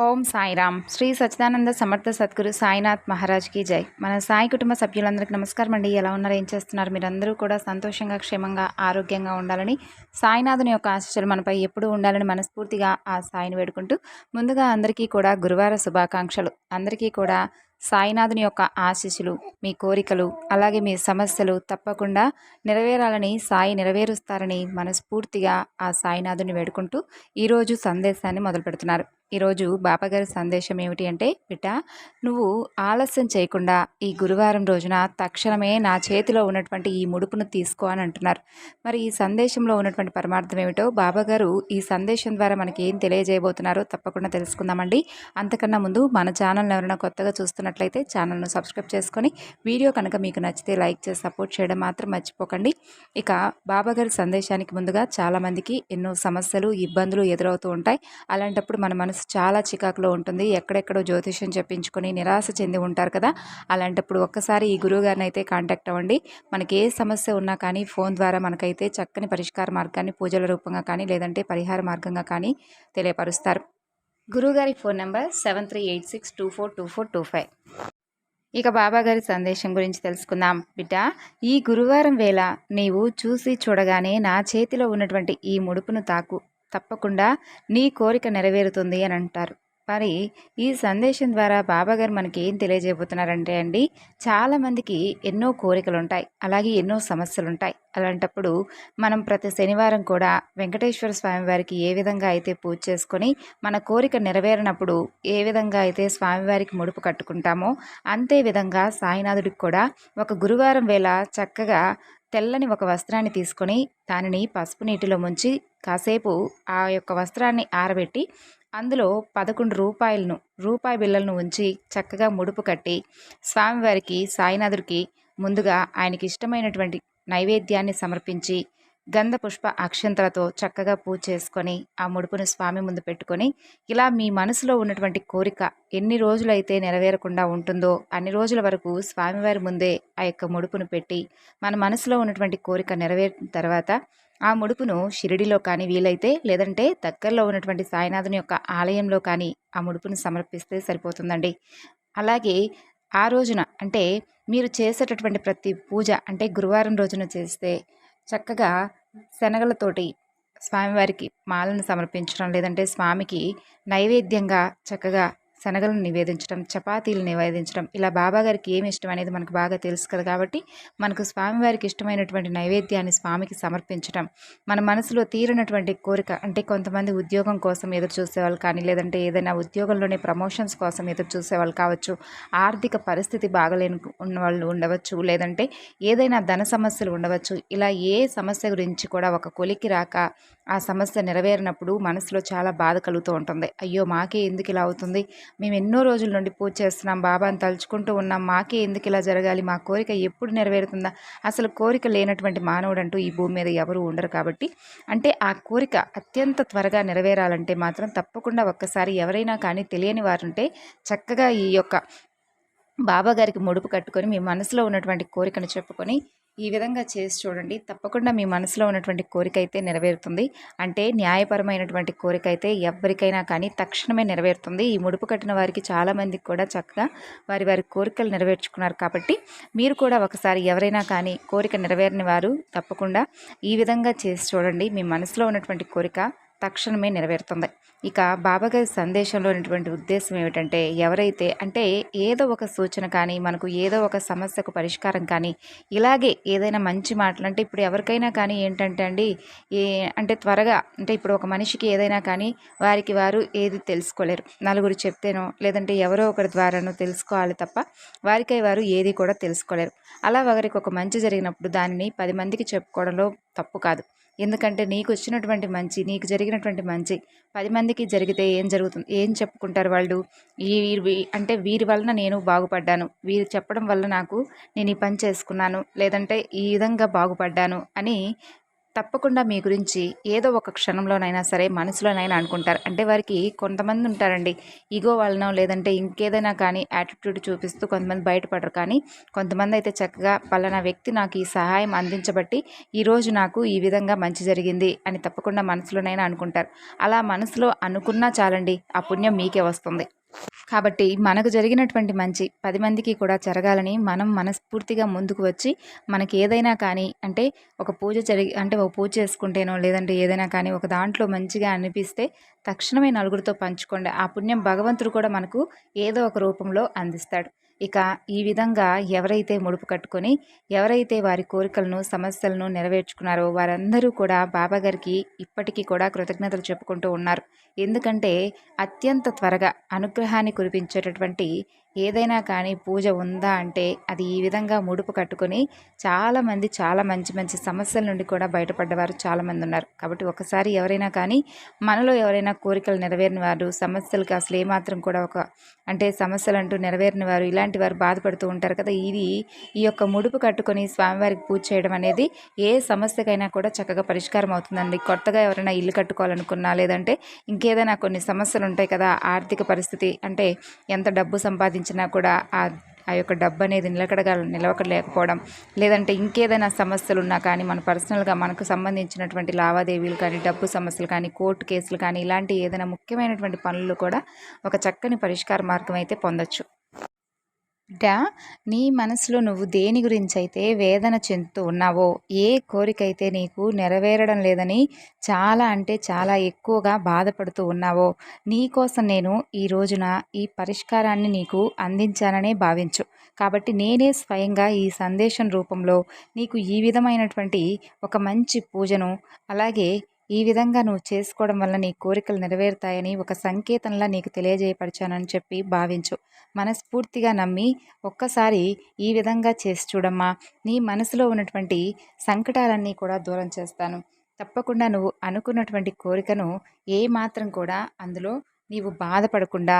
ఓం సాయిరామ్. శ్రీ సచ్చిదానంద సమర్థ సద్గురు సాయినాథ్ మహారాజ్ కి జై. మన సాయి కుటుంబ సభ్యులందరికీ నమస్కారం అండి. ఎలా ఉన్నారు, ఏం చేస్తున్నారు? మీరందరూ కూడా సంతోషంగా, క్షేమంగా, ఆరోగ్యంగా ఉండాలని, సాయినాథుని యొక్క ఆశీస్సులు మనపై ఎప్పుడూ ఉండాలని మనస్ఫూర్తిగా ఆ సాయిని వేడుకుంటూ, ముందుగా అందరికీ కూడా గురువార శుభాకాంక్షలు. అందరికీ కూడా సాయినాథుని యొక్క ఆశీస్సులు, మీ కోరికలు, అలాగే మీ సమస్యలు తప్పకుండా నెరవేరాలని, సాయి నెరవేరుస్తారని మనస్ఫూర్తిగా ఆ సాయినాథుని వేడుకుంటూ ఈరోజు సందేశాన్ని మొదలు పెడుతున్నారు. ఈరోజు బాబాగారి సందేశం ఏమిటి అంటే, బిడ్డ, నువ్వు ఆలస్యం చేయకుండా ఈ గురువారం రోజున తక్షణమే నా చేతిలో ఉన్నటువంటి ఈ ముడుపును తీసుకో అని అంటున్నారు. మరి ఈ సందేశంలో ఉన్నటువంటి పరమార్థం ఏమిటో బాబాగారు ఈ సందేశం ద్వారా మనకి ఏం తెలియజేయబోతున్నారో తప్పకుండా తెలుసుకుందామండి. అంతకన్నా ముందు మన ఛానల్ని ఎవరైనా కొత్తగా చూస్తున్నట్లయితే ఛానల్ను సబ్స్క్రైబ్ చేసుకొని, వీడియో కనుక మీకు నచ్చితే లైక్ చేసి సపోర్ట్ చేయడం మాత్రం మర్చిపోకండి. ఇక బాబాగారి సందేశానికి ముందుగా చాలామందికి ఎన్నో సమస్యలు, ఇబ్బందులు ఎదురవుతూ ఉంటాయి. అలాంటప్పుడు మన మనసు చాలా చికాకులో ఉంటుంది. ఎక్కడెక్కడో జ్యోతిష్యం చెప్పించుకొని నిరాశ చెంది ఉంటారు కదా. అలాంటప్పుడు ఒక్కసారి ఈ గురువుగారిని అయితే కాంటాక్ట్ అవ్వండి. మనకి ఏ సమస్య ఉన్నా కానీ ఫోన్ ద్వారా మనకైతే చక్కని పరిష్కార మార్గాన్ని పూజల రూపంగా కానీ లేదంటే పరిహార మార్గంగా కానీ తెలియపరుస్తారు. గురువుగారి ఫోన్ నెంబర్ 7386242425. ఇక బాబాగారి సందేశం గురించి తెలుసుకుందాం. బిడ్డ, ఈ గురువారం వేళ నీవు చూసి చూడగానే నా చేతిలో ఉన్నటువంటి ఈ ముడుపును తాకు, తప్పకుండా నీ కోరిక నెరవేరుతుంది అని అంటారు. మరి ఈ సందేశం ద్వారా బాబాగారు మనకి ఏం తెలియజేయబోతున్నారంటే అండి, చాలామందికి ఎన్నో కోరికలు ఉంటాయి, అలాగే ఎన్నో సమస్యలు ఉంటాయి. అలాంటప్పుడు మనం ప్రతి శనివారం కూడా వెంకటేశ్వర స్వామి వారికి ఏ విధంగా అయితే పూజ చేసుకొని మన కోరిక నెరవేరినప్పుడు ఏ విధంగా అయితే స్వామివారికి ముడుపు కట్టుకుంటామో, అంతే విధంగా సాయినాథుడికి కూడా ఒక గురువారం వేళ చక్కగా తెల్లని ఒక వస్త్రాన్ని తీసుకొని దానిని పసుపు నీటిలో ముంచి కాసేపు ఆ యొక్క వస్త్రాన్ని ఆరబెట్టి అందులో 11 రూపాయి బిళ్ళలను ఉంచి చక్కగా ముడుపు కట్టి స్వామివారికి, సాయినాథుడికి ముందుగా ఆయనకి ఇష్టమైనటువంటి నైవేద్యాన్ని సమర్పించి గంధ పుష్ప అక్షంతలతో చక్కగా పూజ చేసుకొని ఆ ముడుపును స్వామి ముందు పెట్టుకొని, ఇలా మీ మనసులో ఉన్నటువంటి కోరిక ఎన్ని రోజులైతే నెరవేరకుండా ఉంటుందో అన్ని రోజుల వరకు స్వామివారి ముందే ఆ యొక్క ముడుపును పెట్టి మన మనసులో ఉన్నటువంటి కోరిక నెరవేరిన తర్వాత ఆ ముడుపును షిరిడిలో కానీ వీలైతే, లేదంటే దగ్గరలో ఉన్నటువంటి సాయినాథుని యొక్క ఆలయంలో కానీ ఆ ముడుపును సమర్పిస్తే సరిపోతుందండి. అలాగే ఆ రోజున అంటే మీరు చేసేటటువంటి ప్రతి పూజ అంటే గురువారం రోజున చేస్తే చక్కగా శనగలతోటి స్వామివారికి మాలను సమర్పించడం, లేదంటే స్వామికి నైవేద్యంగా చక్కగా శనగలను నివేదించడం, చపాతీలు నివేదించడం, ఇలా బాబాగారికి ఏమి ఇష్టం అనేది మనకు బాగా తెలుసు కదా. కాబట్టి మనకు స్వామివారికి ఇష్టమైనటువంటి నైవేద్యాన్ని స్వామికి సమర్పించడం, మన మనసులో తీరినటువంటి కోరిక అంటే కొంతమంది ఉద్యోగం కోసం ఎదురు చూసేవాళ్ళు కానీ, లేదంటే ఏదైనా ఉద్యోగంలోనే ప్రమోషన్స్ కోసం ఎదురు చూసేవాళ్ళు కావచ్చు, ఆర్థిక పరిస్థితి బాగలేని ఉన్నవాళ్ళు ఉండవచ్చు, లేదంటే ఏదైనా ధన సమస్యలు ఉండవచ్చు. ఇలా ఏ సమస్య గురించి కూడా ఒక కొలికి రాక ఆ సమస్య నెరవేరినప్పుడు మనసులో చాలా బాధ కలుగుతూ ఉంటుంది. అయ్యో, మాకే ఎందుకు ఇలా అవుతుంది, మేము ఎన్నో రోజుల నుండి పూజ చేస్తున్నాం, బాబాని తలుచుకుంటూ ఉన్నాం, మాకే ఎందుకు ఇలా జరగాలి, మా కోరిక ఎప్పుడు నెరవేరుతుందా? అసలు కోరిక లేనటువంటి మానవుడు అంటూ ఈ భూమి మీద ఎవరు ఉండరు. కాబట్టి అంటే ఆ కోరిక అత్యంత త్వరగా నెరవేరాలంటే మాత్రం తప్పకుండా ఒక్కసారి ఎవరైనా కానీ తెలియని వారుంటే చక్కగా ఈ యొక్క బాబాగారికి ముడుపు కట్టుకొని మీ మనసులో ఉన్నటువంటి కోరికను చెప్పుకొని ఈ విధంగా చేసి చూడండి. తప్పకుండా మీ మనసులో ఉన్నటువంటి కోరిక అయితే నెరవేరుతుంది. అంటే న్యాయపరమైనటువంటి కోరిక అయితే ఎవరికైనా కానీ తక్షణమే నెరవేరుతుంది. ఈ ముడుపు కట్టిన వారికి చాలామందికి కూడా చక్కగా వారి వారి కోరికలు నెరవేర్చుకున్నారు. కాబట్టి మీరు కూడా ఒకసారి ఎవరైనా కానీ కోరిక నెరవేరని వారు తప్పకుండా ఈ విధంగా చేసి చూడండి. మీ మనసులో ఉన్నటువంటి కోరిక తక్షణమే నెరవేరుతుంది. ఇక బాబాగారి సందేశంలో ఉన్నటువంటి ఉద్దేశం ఏమిటంటే, ఎవరైతే అంటే ఏదో ఒక సూచన కానీ, మనకు ఏదో ఒక సమస్యకు పరిష్కారం కానీ, ఇలాగే ఏదైనా మంచి మాటలు అంటే ఇప్పుడు ఎవరికైనా కానీ ఏంటంటే అండి, అంటే త్వరగా అంటే ఇప్పుడు ఒక మనిషికి ఏదైనా కానీ వారికి వారు ఏది తెలుసుకోలేరు. నలుగురు చెప్తేనో లేదంటే ఎవరో ఒకరి ద్వారానో తెలుసుకోవాలి తప్ప వారికై వారు ఏది కూడా తెలుసుకోలేరు. అలా ఒకరికి ఒక మంచి జరిగినప్పుడు దానిని 10 మందికి చెప్పుకోవడంలో తప్పు కాదు. ఎందుకంటే నీకు వచ్చినటువంటి మంచి, నీకు జరిగినటువంటి మంచి 10 మందికి జరిగితే ఏం జరుగుతుంది, ఏం చెప్పుకుంటారు వాళ్ళు? అంటే వీరి వలన నేను బాగుపడ్డాను, వీరు చెప్పడం వల్ల నేను ఈ పని చేసుకున్నాను, లేదంటే ఈ విధంగా బాగుపడ్డాను అని తప్పకుండా మీ గురించి ఏదో ఒక క్షణంలోనైనా సరే మనసులోనైనా అనుకుంటారు. అంటే వారికి కొంతమంది ఉంటారండి, ఈగో వలనో లేదంటే ఇంకేదైనా కానీ యాటిట్యూడ్ చూపిస్తూ కొంతమంది బయటపడరు. కానీ కొంతమంది అయితే చక్కగా పలానా వ్యక్తి నాకు ఈ సహాయం అందించబట్టి ఈరోజు నాకు ఈ విధంగా మంచి జరిగింది అని తప్పకుండా మనసులోనైనా అనుకుంటారు. అలా మనసులో అనుకున్నా చాలండి, ఆ పుణ్యం మీకే వస్తుంది. కాబట్టి మనకు జరిగినటువంటి మంచి 10 మందికి కూడా జరగాలని మనం మనస్ఫూర్తిగా ముందుకు వచ్చి మనకి ఏదైనా కానీ అంటే ఒక పూజ అంటే ఒక పూజ చేసుకుంటేనో లేదంటే ఏదైనా కానీ ఒక దాంట్లో మంచిగా అనిపిస్తే తక్షణమే నలుగురితో పంచుకోండి. ఆ పుణ్యం భగవంతుడు కూడా మనకు ఏదో ఒక రూపంలో అందిస్తాడు. ఇక ఈ విధంగా ఎవరైతే ముడుపు కట్టుకొని ఎవరైతే వారి కోరికలను సమస్యలను నెరవేర్చుకున్నారో వారందరూ కూడా బాబాగారికి ఇప్పటికీ కూడా కృతజ్ఞతలు చెప్పుకుంటూ ఉన్నారు. ఎందుకంటే అత్యంత త్వరగా అనుగ్రహాన్ని కురిపించేటటువంటి ఏదైనా కానీ పూజ ఉందా అంటే అది ఈ విధంగా ముడుపు కట్టుకొని చాలామంది చాలా మంచి మంచి సమస్యల నుండి కూడా బయటపడ్డవారు చాలామంది ఉన్నారు. కాబట్టి ఒకసారి ఎవరైనా కానీ మనలో ఎవరైనా కోరికలు నెరవేరిన వారు సమస్యలకి అసలు ఏమాత్రం కూడా అంటే సమస్యలు అంటూ నెరవేరిన వారు ఇలాంటి వారు బాధపడుతూ ఉంటారు కదా. ఈ యొక్క ముడుపు కట్టుకొని స్వామివారికి పూజ చేయడం అనేది ఏ సమస్యకైనా కూడా చక్కగా పరిష్కారం అవుతుందండి. కొత్తగా ఎవరైనా ఇల్లు కట్టుకోవాలనుకున్నా లేదంటే ఇంకేదైనా కొన్ని సమస్యలు ఉంటాయి కదా, ఆర్థిక పరిస్థితి అంటే ఎంత డబ్బు సంపాదించినా కూడా ఆ యొక్క డబ్బు అనేది నిలవకలేకపోవడం లేదంటే ఇంకేదైనా సమస్యలు ఉన్నా కానీ మన పర్సనల్గా మనకు సంబంధించినటువంటి లావాదేవీలు కానీ డబ్బు సమస్యలు కానీ కోర్టు కేసులు కానీ ఇలాంటి ఏదైనా ముఖ్యమైనటువంటి పనులు కూడా ఒక చక్కని పరిష్కార మార్గం అయితే పొందొచ్చు. బిడ్డ, నీ మనసులో నువ్వు దేని గురించి అయితే వేదన చెందుతూ ఉన్నావో, ఏ కోరికైతే నీకు నెరవేరడం లేదని చాలా అంటే చాలా ఎక్కువగా బాధపడుతూ ఉన్నావో, నీకోసం నేను ఈ రోజున ఈ పరిష్కారాన్ని నీకు అందించాననే భావించు. కాబట్టి నేనే స్వయంగా ఈ సందేశం రూపంలో నీకు ఈ విధమైనటువంటి ఒక మంచి పూజను అలాగే ఈ విధంగా నువ్వు చేసుకోవడం వల్ల నీ కోరికలు నెరవేరుతాయని ఒక సంకేతంలా నీకు తెలియజేయపరిచానని చెప్పి భావించు. మనస్ఫూర్తిగా నమ్మి ఒక్కసారి ఈ విధంగా చేసి చూడమ్మా. నీ మనసులో ఉన్నటువంటి సంకటాలన్నీ కూడా దూరం చేస్తాను. తప్పకుండా నువ్వు అనుకున్నటువంటి కోరికను ఏమాత్రం కూడా అందులో నీవు బాధపడకుండా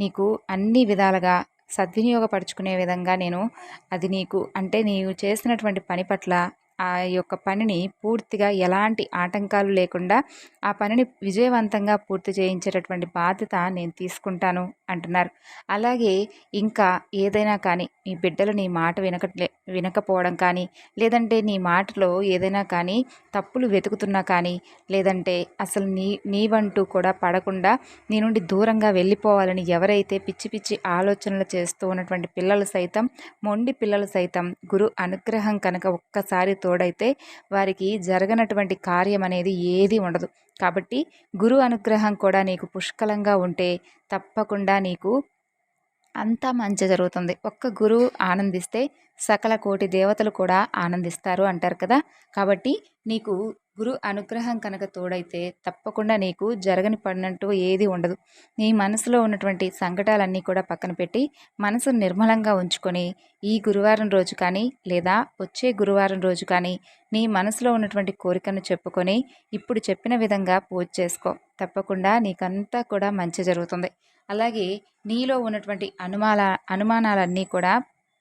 నీకు అన్ని విధాలుగా సద్వినియోగపరుచుకునే విధంగా నేను అది నీకు అంటే నీవు చేసినటువంటి పని పట్ల ఆ యొక్క పనిని పూర్తిగా ఎలాంటి ఆటంకాలు లేకుండా ఆ పనిని విజయవంతంగా పూర్తి చేయించేటటువంటి బాధ్యత నేను తీసుకుంటాను అంటున్నారు. అలాగే ఇంకా ఏదైనా కానీ నీ బిడ్డలు నీ మాట వినకపోవడం కానీ లేదంటే నీ మాటలో ఏదైనా కానీ తప్పులు వెతుకుతున్నా కానీ లేదంటే అసలు నీవంటూ కూడా పడకుండా నీ నుండి దూరంగా వెళ్ళిపోవాలని ఎవరైతే పిచ్చి పిచ్చి ఆలోచనలు చేస్తూ ఉన్నటువంటి పిల్లలు సైతం మొండి పిల్లలు సైతం గురు అనుగ్రహం కనుక ఒక్కసారి తోడైతే వారికి జరగనటువంటి కార్యం అనేది ఏది ఉండదు. కాబట్టి గురు అనుగ్రహం కూడా నీకు పుష్కలంగా ఉంటే తప్పకుండా నీకు అంతా మంచి జరుగుతుంది. ఒక్క గురువు ఆనందిస్తే సకల కోటి దేవతలు కూడా ఆనందిస్తారు అంటారు కదా. కాబట్టి నీకు గురు అనుగ్రహం కనుక తోడైతే తప్పకుండా నీకు జరగని పడినట్టు ఏది ఉండదు. నీ మనసులో ఉన్నటువంటి సంకటాలన్నీ కూడా పక్కన పెట్టి మనసును నిర్మలంగా ఉంచుకొని ఈ గురువారం రోజు కానీ లేదా వచ్చే గురువారం రోజు కానీ నీ మనసులో ఉన్నటువంటి కోరికను చెప్పుకొని ఇప్పుడు చెప్పిన విధంగా పూజ చేసుకో. తప్పకుండా నీకంతా కూడా మంచి జరుగుతుంది. అలాగే నీలో ఉన్నటువంటి అనుమానాలన్నీ కూడా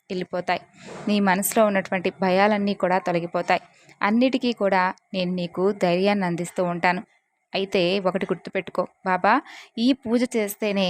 వెళ్ళిపోతాయి. నీ మనసులో ఉన్నటువంటి భయాలన్నీ కూడా తొలగిపోతాయి. అన్నిటికీ కూడా నేను నీకు ధైర్యాన్ని అందిస్తూ ఉంటాను. అయితే ఒకటి గుర్తుపెట్టుకో బాబా, ఈ పూజ చేస్తేనే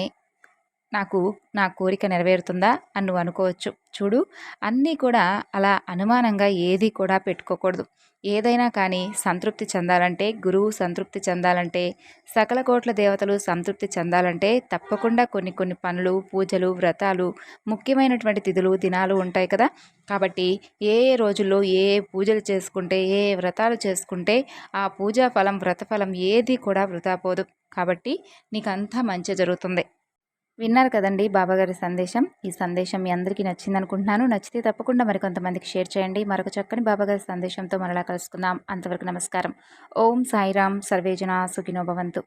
నాకు నా కోరిక నెరవేరుతుందా అని నువ్వు అనుకోవచ్చు. చూడు, అన్నీ కూడా అలా అనుమానంగా ఏది కూడా పెట్టుకోకూడదు. ఏదైనా కానీ సంతృప్తి చెందాలంటే, గురువు సంతృప్తి చెందాలంటే, సకల కోట్ల దేవతలు సంతృప్తి చెందాలంటే తప్పకుండా కొన్ని కొన్ని పనులు పూజలు వ్రతాలు ముఖ్యమైనటువంటి తిథులు దినాలు ఉంటాయి కదా. కాబట్టి ఏ ఏ రోజుల్లో ఏ ఏ పూజలు చేసుకుంటే ఏ ఏ వ్రతాలు చేసుకుంటే ఆ పూజా ఫలం వ్రతఫలం ఏది కూడా వృధా పోదు. కాబట్టి నీకంతా మంచి జరుగుతుంది. విన్నారు కదండి బాబాగారి సందేశం. ఈ సందేశం మీ అందరికీ నచ్చింది అనుకుంటున్నాను. నచ్చితే తప్పకుండా మరికొంతమందికి షేర్ చేయండి. మరొక చక్కని బాబాగారి సందేశంతో మరలా కలుసుకుందాం. అంతవరకు నమస్కారం. ఓం సాయిరాం. సర్వేజన సుఖినో భవంతు.